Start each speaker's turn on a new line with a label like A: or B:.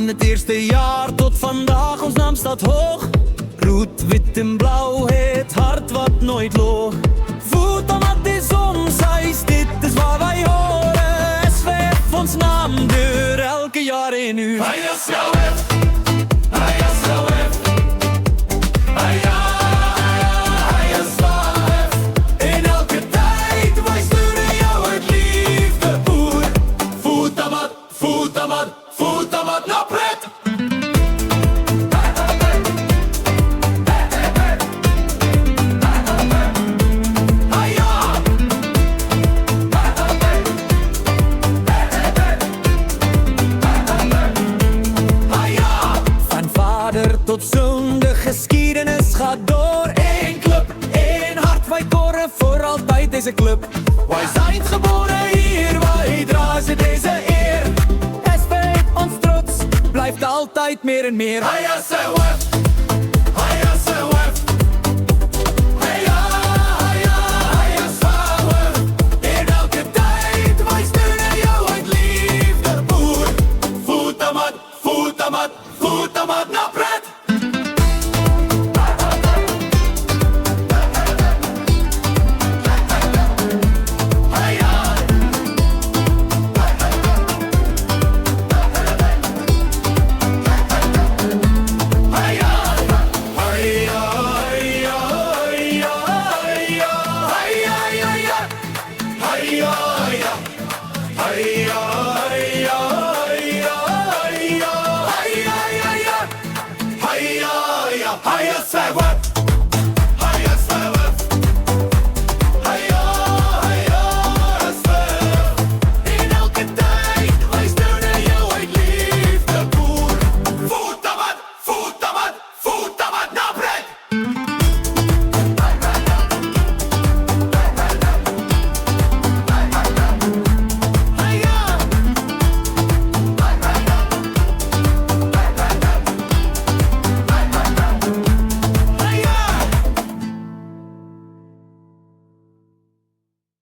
A: Van het eerste jaar tot vandaag, ons naam staat hoog. Rood, wit en blauw, het hart wat nooit loog. Voet omdat is ons huis, dit is waar wij horen. SVF, ons naam, deur elke jaar in u.
B: Hij is jouw F, hij is jouw F. Hij is jouw F.
A: In elke tijd, wij sturen jou het liefde voer.
B: Voetamat, voetamat, voetamat, nou pret.
A: Van vader tot zoon, de geschiedenis gaat door. Eén club, één hart, wij koren voor altijd deze club. Wij zijn geboren hier, wij dragen deze eer. SV, ons trots, blijft altijd meer en meer.
B: Hij is jouw F.